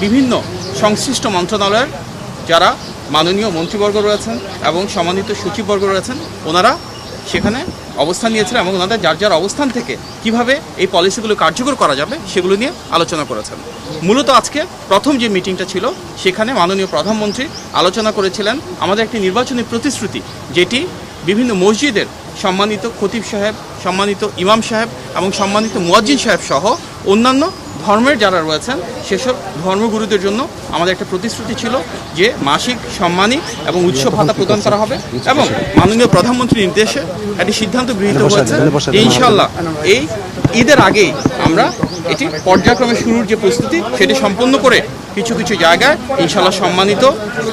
বিভিন্ন সংশ্লিষ্ট মন্ত্রণালয়ের যারা মাননীয় মন্ত্রীবর্গ রয়েছেন এবং সম্মানিত সচিববর্গ রয়েছেন, ওনারা সেখানে অবস্থান নিয়েছিলেন এবং ওনাদের যার যার অবস্থান থেকে কিভাবে এই পলিসিগুলো কার্যকর করা যাবে সেগুলো নিয়ে আলোচনা করেছেন। মূলত আজকে প্রথম যে মিটিংটা ছিল সেখানে মাননীয় প্রধানমন্ত্রী আলোচনা করেছিলেন আমাদের একটি নির্বাচনী প্রতিশ্রুতি, যেটি বিভিন্ন মসজিদের সম্মানিত খতিব সাহেব, সম্মানিত ইমাম সাহেব এবং সম্মানিত মুয়াজ্জিন সাহেব সহ অন্যান্য ধর্মের যারা রয়েছেন সেসব ধর্মগুরুদের জন্য আমাদের একটা প্রতিশ্রুতি ছিল যে মাসিক সম্মানী এবং উৎসব ভাতা প্রদান করা হবে। এবং মাননীয় প্রধানমন্ত্রীর নির্দেশে একটি সিদ্ধান্ত গৃহীত হয়েছে যে ইনশাআল্লাহ এই ঈদের আগেই আমরা এটি পর্যায়ক্রমে শুরুর যে প্রস্তুতি সেটি সম্পন্ন করে কিছু কিছু জায়গায় ইনশাআল্লাহ সম্মানিত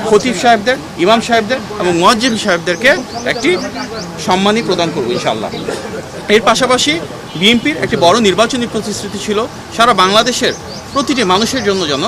খতিব সাহেবদের, ইমাম সাহেবদের এবং মুয়াজ্জিন সাহেবদেরকে একটি সম্মানী প্রদান করব ইনশাআল্লাহ। এর পাশাপাশি বিএনপির একটি বড় নির্বাচনী প্রতিশ্রুতি ছিল সারা বাংলাদেশের প্রতিটি মানুষের জন্য যেন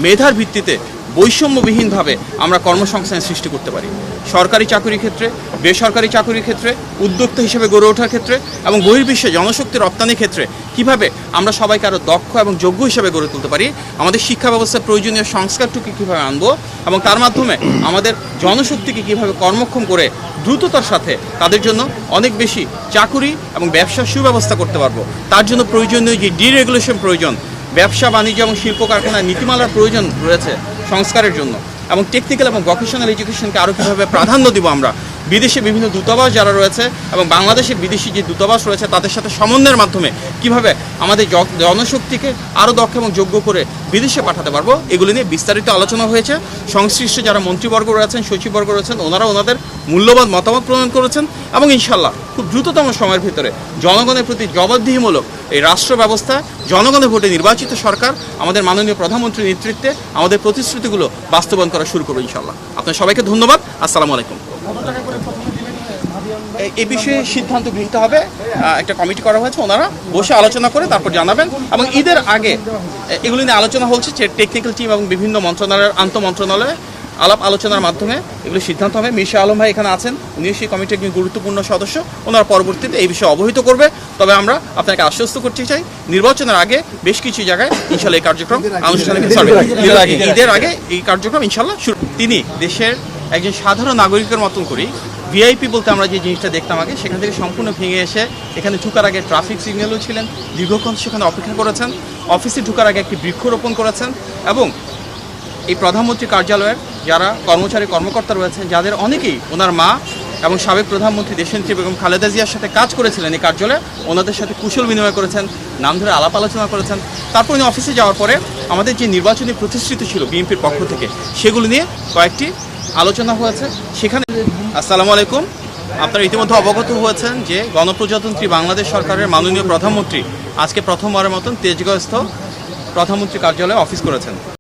মেধার ভিত্তিতে বৈষম্যবিহীনভাবে আমরা কর্মসংস্থান সৃষ্টি করতে পারি। সরকারি চাকরির ক্ষেত্রে, বেসরকারি চাকরির ক্ষেত্রে, উদ্যোক্তা হিসেবে গড়ে ওঠার ক্ষেত্রে এবং বহির্বিশ্বে জনশক্তি রপ্তানির ক্ষেত্রে কিভাবে আমরা সবাইকে আরও দক্ষ এবং যোগ্য হিসেবে গড়ে তুলতে পারি, আমাদের শিক্ষা ব্যবস্থার প্রয়োজনীয় সংস্কারটুকু কীভাবে আনবো এবং তার মাধ্যমে আমাদের জনশক্তিকে কীভাবে কর্মক্ষম করে দ্রুততার সাথে তাদের জন্য অনেক বেশি চাকুরি এবং ব্যবসার সুব্যবস্থা করতে পারবো। তার জন্য প্রয়োজনীয় যে ডিরেগুলেশন প্রয়োজন, ব্যবসা বাণিজ্য এবং শিল্প কারখানার নীতিমালার প্রয়োজন রয়েছে সংস্কারের জন্য, এবং টেকনিক্যাল এবং ভোকেশনাল এডুকেশনকে আরও কীভাবে প্রাধান্য দিব আমরা, বিদেশে বিভিন্ন দূতাবাস যারা রয়েছে এবং বাংলাদেশের বিদেশি যে দূতাবাস রয়েছে তাদের সাথে সমন্বয়ের মাধ্যমে কিভাবে আমাদের জনশক্তিকে আরও দক্ষ এবং যোগ্য করে বিদেশে পাঠাতে পারবো, এগুলো নিয়ে বিস্তারিত আলোচনা হয়েছে। সংশ্লিষ্ট যারা মন্ত্রীবর্গ রয়েছেন, সচিববর্গ রয়েছেন, ওনারা ওনাদের মূল্যবান মতামত প্রদান করেছেন এবং ইনশাআল্লাহ খুব দ্রুততম সময়ের ভিতরে জনগণের প্রতি জবাবদিহিমূলক এই রাষ্ট্র ব্যবস্থা, জনগণের ভোটে নির্বাচিত সরকার আমাদের মাননীয় প্রধানমন্ত্রীর নেতৃত্বে আমাদের প্রতিশ্রুতিগুলো বাস্তবায়ন করা শুরু করবো ইনশাআল্লাহ। আপনার সবাইকে ধন্যবাদ। আসসালামু আলাইকুম। এই বিষয়ে সিদ্ধান্ত গৃহীত হবে, একটা কমিটি করা হয়েছে, ওনারা বসে আলোচনা করে তারপর জানাবেন এবং ঈদের আগে এগুলি নিয়ে আলোচনা হচ্ছে টেকনিক্যাল টিম এবং বিভিন্ন মন্ত্রণালয়ের আন্তঃমন্ত্রণালয়ে আলাপ আলোচনার মাধ্যমে এগুলো সিদ্ধান্ত হবে। মির্জা আলম ভাই এখানে আছেন, উনি সেই কমিটির একজন গুরুত্বপূর্ণ সদস্য, ওনারা পরবর্তীতে এই বিষয়ে অবহিত করবে। তবে আমরা আপনাকে আশ্বস্ত করতে চাই নির্বাচনের আগে বেশ কিছু জায়গায় ইনশাআল্লাহ এই কার্যক্রম আনুষ্ঠানিক ঈদের আগে এই কার্যক্রম ইনশাআল্লাহ শুরু। তিনি দেশের একজন সাধারণ নাগরিকের মতন করেই ভিআইপি বলতে আমরা যে জিনিসটা দেখতাম আগে, সেখান থেকে সম্পূর্ণ ভেঙে এসে এখানে ঢুকার আগে ট্রাফিক সিগন্যালও ছিলেন, দীর্ঘক্ষণ সেখানে অপেক্ষা করেছেন, অফিসে ঢুকার আগে একটি বৃক্ষরোপণ করেছেন এবং এই প্রধানমন্ত্রী কার্যালয়ের যারা কর্মচারী কর্মকর্তা রয়েছেন, যাদের অনেকেই ওনার মা এবং সাবেক প্রধানমন্ত্রী দেশনেত্রী বেগম খালেদা জিয়ার সাথে কাজ করেছিলেন এই কার্যালয়ে, ওনাদের সাথে কুশল বিনিময় করেছেন, নাম ধরে আলাপ আলোচনা করেছেন। তারপর উনি অফিসে যাওয়ার পরে আমাদের যে নির্বাচনী প্রতিশ্রুতি ছিল বিএনপির পক্ষ থেকে সেগুলো নিয়ে কয়েকটি আলোচনা হয়েছে সেখানে। আসসালামু আলাইকুম। আপনারা ইতিমধ্যে অবগত হয়েছেন যে গণপ্রজাতন্ত্রী বাংলাদেশ সরকারের মাননীয় প্রধানমন্ত্রী আজকে প্রথমবারের মতন তেজগাঁওস্থ প্রধানমন্ত্রী কার্যালয়ে অফিস করেছেন।